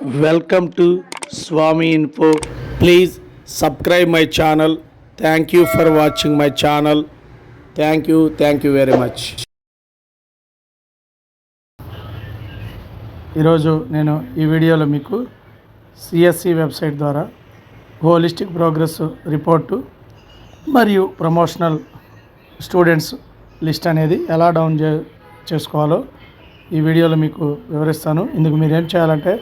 Welcome to Swami Info. Please subscribe my channel. Thank you for watching my channel. Thank you very much. ఈరోజు నేను ఈ వీడియోలో మీకు CSC website ద్వారా holistic progress report మరియు promotional students list అనేది ఎలా డౌన్ చేసుకోవాలో ఈ వీడియోలో మీకు వివరిస్తాను. ఇందుకు మీరు ఏం చేయాలంటే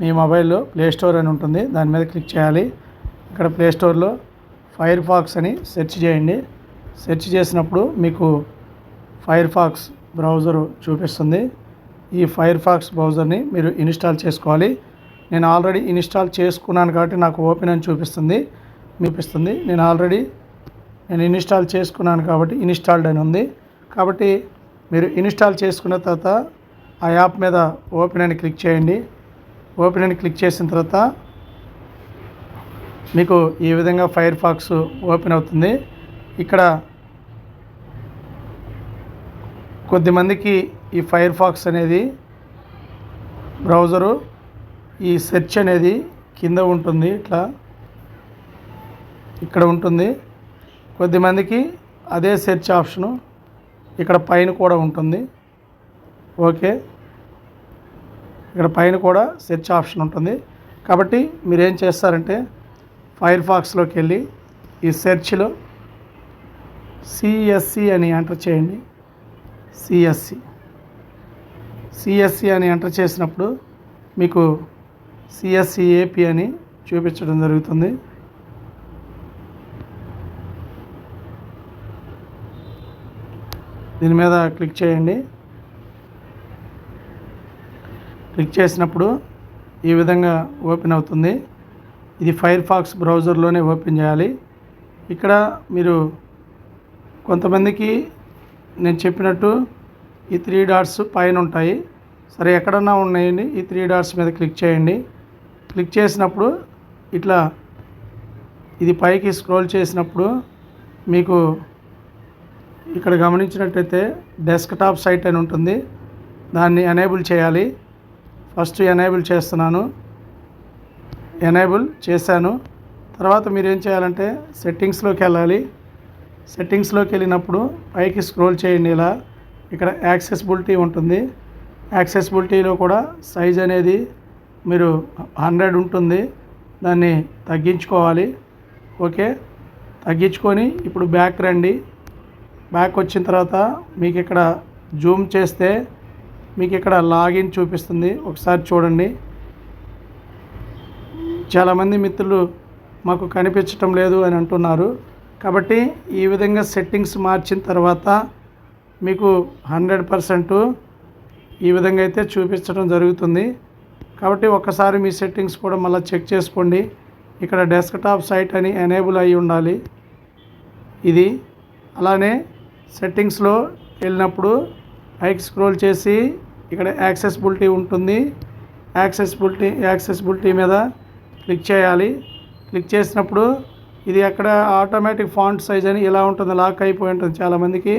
మీ మొబైల్లో ప్లే స్టోర్ అని ఉంటుంది, దాని మీద క్లిక్ చేయాలి. ఇక్కడ ప్లే స్టోర్లో ఫైర్ ఫాక్స్ అని సెర్చ్ చేయండి. సెర్చ్ చేసినప్పుడు మీకు ఫైర్ ఫాక్స్ బ్రౌజర్ చూపిస్తుంది. ఈ ఫైర్ ఫాక్స్ బ్రౌజర్ని మీరు ఇన్స్టాల్ చేసుకోవాలి. నేను ఆల్రెడీ ఇన్స్టాల్ చేసుకున్నాను కాబట్టి నాకు ఓపెన్ అని చూపిస్తుంది. నేను ఇన్స్టాల్ చేసుకున్నాను కాబట్టి ఇన్స్టాల్డ్ అని ఉంది. కాబట్టి మీరు ఇన్స్టాల్ చేసుకున్న తర్వాత ఆ యాప్ మీద ఓపెన్ అని క్లిక్ చేయండి. ఓపెన్ అని క్లిక్ చేసిన తర్వాత మీకు ఈ విధంగా ఫైర్ ఫాక్స్ ఓపెన్ అవుతుంది. ఇక్కడ కొద్దిమందికి ఈ ఫైర్ ఫాక్స్ అనేది బ్రౌజరు ఈ సెర్చ్ అనేది కింద ఉంటుంది, ఇట్లా ఇక్కడ ఉంటుంది. కొద్దిమందికి అదే సెర్చ్ ఆప్షను ఇక్కడ పైన కూడా ఉంటుంది. ఓకే, ఇక్కడ పైన కూడా సెర్చ్ ఆప్షన్ ఉంటుంది. కాబట్టి మీరు ఏం చేస్తారంటే ఫైర్ ఫాక్స్లోకి వెళ్ళి ఈ సెర్చ్లో సిఎస్సి అని ఎంటర్ చేయండి. సిఎస్సి అని ఎంటర్ చేసినప్పుడు మీకు సిఎస్సి ఏపీ అని చూపించడం జరుగుతుంది. దీని మీద క్లిక్ చేయండి. క్లిక్ చేసినప్పుడు ఈ విధంగా ఓపెన్ అవుతుంది. ఇది ఫైర్ ఫాక్స్ బ్రౌజర్లోనే ఓపెన్ చేయాలి. ఇక్కడ మీరు కొంతమందికి నేను చెప్పినట్టు ఈ 3 డాట్స్ పైన ఉంటాయి. సరే, ఎక్కడన్నా ఉన్నాయండి, ఈ 3 డాట్స్ మీద క్లిక్ చేయండి. క్లిక్ చేసినప్పుడు ఇట్లా ఇది పైకి స్క్రోల్ చేసినప్పుడు మీకు ఇక్కడ గమనించినట్టయితే డెస్క్టాప్ సైట్ అని ఉంటుంది, దాన్ని ఎనేబుల్ చేయాలి. ఫస్ట్ ఎనేబుల్ చేస్తున్నాను. ఎనేబుల్ చేశాను. తర్వాత మీరు ఏం చేయాలంటే సెట్టింగ్స్లోకి వెళ్ళాలి. సెట్టింగ్స్లోకి వెళ్ళినప్పుడు పైకి స్క్రోల్ చేయండి. ఇలా ఇక్కడ యాక్సెసిబిలిటీ ఉంటుంది. యాక్సెసిబిలిటీలో కూడా సైజ్ అనేది మీరు 100 ఉంటుంది, దాన్ని తగ్గించుకోవాలి. ఓకే, తగ్గించుకొని ఇప్పుడు బ్యాక్ రండి. బ్యాక్ వచ్చిన తర్వాత మీకు ఇక్కడ జూమ్ చేస్తే మీకు ఇక్కడ లాగిన్ చూపిస్తుంది, ఒకసారి చూడండి. చాలామంది మిత్రులు మాకు కనిపించటం లేదు అని అంటున్నారు. కాబట్టి ఈ విధంగా సెట్టింగ్స్ మార్చిన తర్వాత మీకు 100% ఈ విధంగా అయితే చూపించడం జరుగుతుంది. కాబట్టి ఒక్కసారి మీ సెట్టింగ్స్ కూడా మళ్ళీ చెక్ చేసుకోండి. ఇక్కడ డెస్క్టాప్ సైట్ అని ఎనేబుల్ అయి ఉండాలి ఇది. అలానే సెట్టింగ్స్లో వెళ్ళినప్పుడు పైకి స్క్రోల్ చేసి ఇక్కడ యాక్సెసిబిలిటీ ఉంటుంది. యాక్సెసిబిలిటీ మీద క్లిక్ చేయాలి. క్లిక్ చేసినప్పుడు ఇది అక్కడ ఆటోమేటిక్ ఫాంట్ సైజ్ అని ఇలా ఉంటుంది, లాక్ అయిపోయి ఉంటుంది. చాలామందికి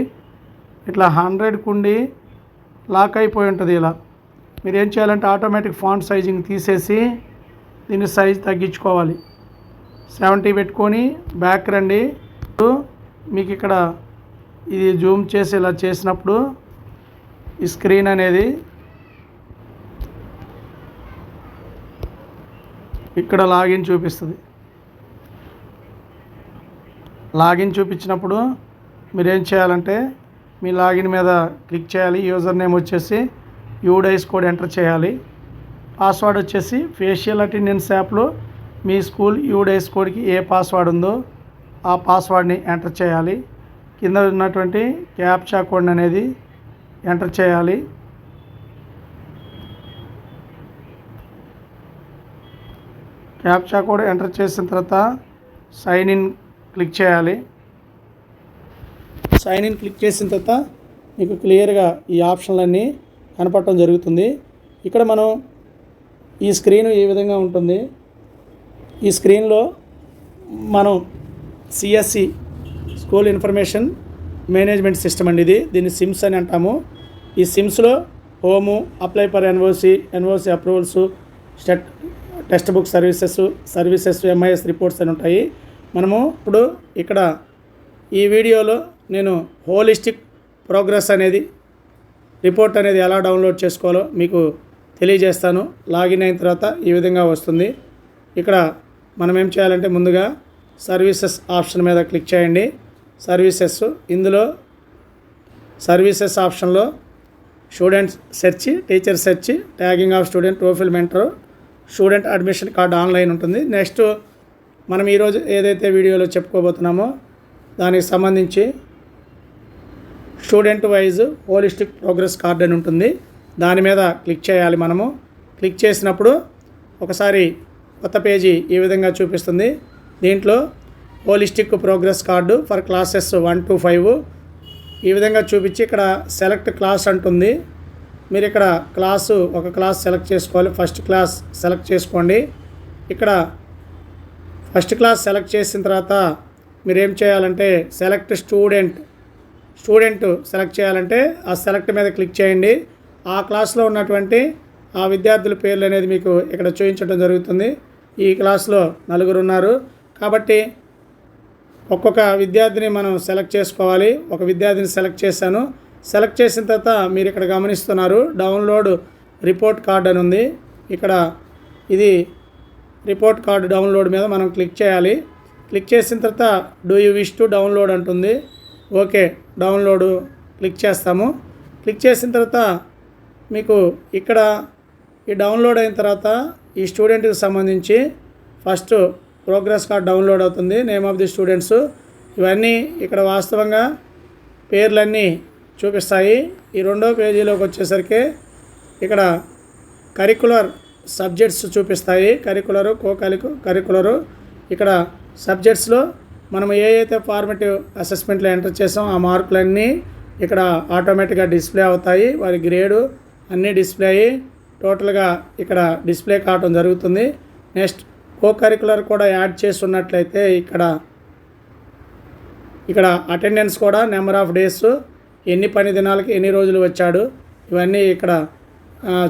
ఇట్లా 100కు ఉండి లాక్ అయిపోయి ఉంటుంది. ఇలా మీరు ఏం చేయాలంటే ఆటోమేటిక్ ఫాంట్ సైజింగ్ తీసేసి దీన్ని సైజ్ తగ్గించుకోవాలి. 70 పెట్టుకొని బ్యాక్ రండి. మీకు ఇక్కడ ఇది జూమ్ చేసి ఇలా చేసినప్పుడు ఈ స్క్రీన్ అనేది ఇక్కడ లాగిన్ చూపిస్తుంది. లాగిన్ చూపించినప్పుడు మీరు ఏం చేయాలంటే మీ లాగిన్ మీద క్లిక్ చేయాలి. యూజర్ నేమ్ వచ్చేసి యూడైస్ కోడ్ ఎంటర్ చేయాలి. పాస్వర్డ్ వచ్చేసి ఫేషియల్ అటెండెన్స్ యాప్లో మీ స్కూల్ యూడైస్ కోడ్కి ఏ పాస్వర్డ్ ఉందో ఆ పాస్వర్డ్ని ఎంటర్ చేయాలి. కింద ఉన్నటువంటి క్యాప్చా కోడ్ అనేది ఎంటర్ చేయాలి. క్యాప్చా కోడ్ ఎంటర్ చేసిన తర్వాత సైన్ ఇన్ క్లిక్ చేయాలి. సైన్ ఇన్ క్లిక్ చేసిన తర్వాత మీకు క్లియర్గా ఈ ఆప్షన్లన్నీ కనపడటం జరుగుతుంది. ఇక్కడ మనం ఈ స్క్రీన్ ఈ విధంగా ఉంటుంది. ఈ స్క్రీన్లో మనం CSC school information management system అండి ఇది. దీన్ని సిమ్స్ అని అంటాము. ఈ సిమ్స్లో home, apply for NOC approvals, state text book services MIS reports అని ఉంటాయి. మనము ఇప్పుడు ఇక్కడ ఈ వీడియోలో నేను హోలిస్టిక్ ప్రోగ్రెస్ అనేది రిపోర్ట్ అనేది ఎలా డౌన్లోడ్ చేసుకోవాలో మీకు తెలియజేస్తాను. లాగిన్ అయిన తర్వాత ఈ విధంగా వస్తుంది. ఇక్కడ మనం ఏం చేయాలంటే ముందుగా సర్వీసెస్ ఆప్షన్ మీద క్లిక్ చేయండి. సర్వీసెస్, ఇందులో సర్వీసెస్ ఆప్షన్లో students search, teacher search, tagging of student, TOEFL mentor, student admission card online ఉంటుంది. నెక్స్ట్ మనం ఈరోజు ఏదైతే వీడియోలో చెప్పుకోబోతున్నామో దానికి సంబంధించి student wise holistic progress card అని ఉంటుంది. దాని మీద క్లిక్ చేయాలి. మనము క్లిక్ చేసినప్పుడు ఒకసారి కొత్త పేజీ ఈ విధంగా చూపిస్తుంది. దీంట్లో holistic progress card for classes 1 to 5 ఈ విధంగా చూపించి ఇక్కడ సెలెక్ట్ క్లాస్ అంటుంది. మీరు ఇక్కడ ఒక క్లాస్ సెలెక్ట్ చేసుకోవాలి. ఫస్ట్ క్లాస్ సెలెక్ట్ చేసుకోండి. ఇక్కడ ఫస్ట్ క్లాస్ సెలెక్ట్ చేసిన తర్వాత మీరు ఏం చేయాలంటే సెలెక్ట్ స్టూడెంట్ సెలెక్ట్ చేయాలంటే ఆ సెలెక్ట్ మీద క్లిక్ చేయండి. ఆ క్లాస్లో ఉన్నటువంటి ఆ విద్యార్థుల పేర్లు అనేది మీకు ఇక్కడ చూపించడం జరుగుతుంది. ఈ క్లాస్లో 4 ఉన్నారు కాబట్టి ఒక్కొక్క విద్యార్థిని మనం సెలెక్ట్ చేసుకోవాలి. ఒక విద్యార్థిని సెలెక్ట్ చేశాను. సెలెక్ట్ చేసిన తర్వాత మీరు ఇక్కడ గమనిస్తున్నారు డౌన్లోడ్ రిపోర్ట్ కార్డ్ అని ఉంది. ఇక్కడ ఇది రిపోర్ట్ కార్డ్ డౌన్లోడ్ మీద మనం క్లిక్ చేయాలి. క్లిక్ చేసిన తర్వాత do you wish to download అంటుంది. ఓకే, డౌన్లోడ్ క్లిక్ చేస్తాము. క్లిక్ చేసిన తర్వాత మీకు ఇక్కడ ఈ డౌన్లోడ్ అయిన తర్వాత ఈ స్టూడెంట్కి సంబంధించి ఫస్ట్ ప్రోగ్రెస్ కార్డ్ డౌన్లోడ్ అవుతుంది. నేమ్ ఆఫ్ ది స్టూడెంట్స్ ఇవన్నీ ఇక్కడ వాస్తవంగా పేర్లన్నీ చూపిస్తాయి. ఈ రెండో పేజీలోకి వచ్చేసరికి ఇక్కడ కరికులర్ సబ్జెక్ట్స్ చూపిస్తాయి. కరికులరు, కరికులరు ఇక్కడ సబ్జెక్ట్స్లో మనం ఏదైతే ఫార్మేటివ్ అసెస్మెంట్లో ఎంటర్ చేసాం ఆ మార్కులన్నీ ఇక్కడ ఆటోమేటిక్గా డిస్ప్లే అవుతాయి. వారి గ్రేడు అన్నీ డిస్ప్లే అయ్యి టోటల్గా ఇక్కడ డిస్ప్లే కావడం జరుగుతుంది. నెక్స్ట్ కరికులర్ కూడా యాడ్ చేస్తున్నట్లయితే ఇక్కడ అటెండెన్స్ కూడా నెంబర్ ఆఫ్ డేస్, ఎన్ని పని దినాలకి ఎన్ని రోజులు వచ్చాడు ఇవన్నీ ఇక్కడ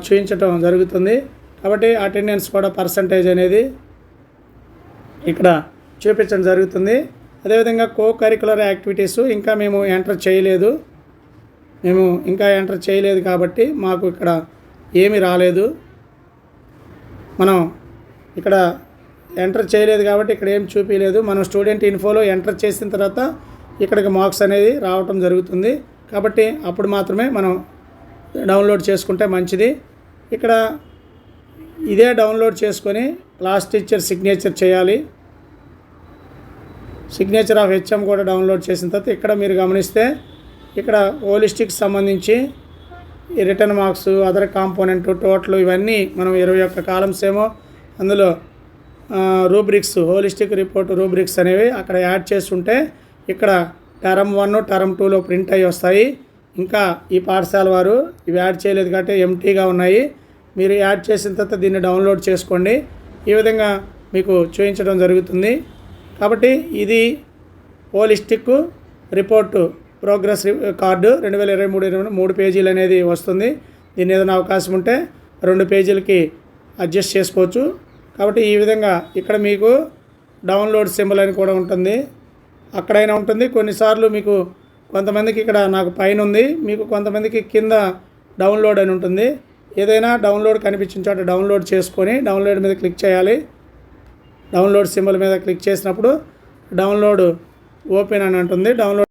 చూపించటం జరుగుతుంది. కాబట్టి అటెండెన్స్ కూడా పర్సంటేజ్ అనేది ఇక్కడ చూపించడం జరుగుతుంది. అదేవిధంగా కరికులర్ యాక్టివిటీస్ ఇంకా మేము ఎంటర్ చేయలేదు కాబట్టి మాకు ఇక్కడ ఏమీ రాలేదు. మనం ఇక్కడ ఎంటర్ చేయలేదు కాబట్టి ఇక్కడ ఏం చూపించలేదు. మనం స్టూడెంట్ ఇన్ఫోలో ఎంటర్ చేసిన తర్వాత ఇక్కడికి మార్క్స్ అనేది రావటం జరుగుతుంది. కాబట్టి అప్పుడు మాత్రమే మనం డౌన్లోడ్ చేసుకుంటే మంచిది. ఇక్కడ ఇదే డౌన్లోడ్ చేసుకొని క్లాస్ టీచర్ సిగ్నేచర్ చేయాలి. సిగ్నేచర్ ఆఫ్ హెచ్ఎం కూడా డౌన్లోడ్ చేసిన తర్వాత ఇక్కడ మీరు గమనిస్తే ఇక్కడ హోలిస్టిక్ సంబంధించి ఈ return marks, other component, total ఇవన్నీ మనం 21 కాలమ్స్ ఏమో అందులో రూబ్రిక్స్, హోలిస్టిక్ రిపోర్ట్ రూబ్రిక్స్ అనేవి అక్కడ యాడ్ చేస్తుంటే ఇక్కడ టర్మ్ 1, టర్మ్ 2లో ప్రింట్ అయ్యి వస్తాయి. ఇంకా ఈ పాఠశాల వారు ఇవి యాడ్ చేయలేదు కాబట్టి ఎంటీగా ఉన్నాయి. మీరు యాడ్ చేసిన తర్వాత దీన్ని డౌన్లోడ్ చేసుకోండి. ఈ విధంగా మీకు చూపించడం జరుగుతుంది. కాబట్టి ఇది హోలిస్టిక్ రిపోర్టు ప్రోగ్రెస్ కార్డు 2023 3 పేజీలు అనేది వస్తుంది. దీని ఏదైనా అవకాశం ఉంటే 2 పేజీలకి అడ్జస్ట్ చేసుకోవచ్చు. కాబట్టి ఈ విధంగా ఇక్కడ మీకు డౌన్లోడ్ సింబల్ అని కూడా ఉంటుంది, అక్కడైనా ఉంటుంది. కొన్నిసార్లు మీకు కొంతమందికి ఇక్కడ నాకు పైన ఉంది, మీకు కొంతమందికి కింద డౌన్లోడ్ అని ఉంటుంది. ఏదైనా డౌన్లోడ్ కనిపించిన చోట డౌన్లోడ్ చేసుకొని డౌన్లోడ్ మీద క్లిక్ చేయాలి. డౌన్లోడ్ సింబల్ మీద క్లిక్ చేసినప్పుడు డౌన్లోడ్ ఓపెన్ అని ఉంటుంది. డౌన్లోడ్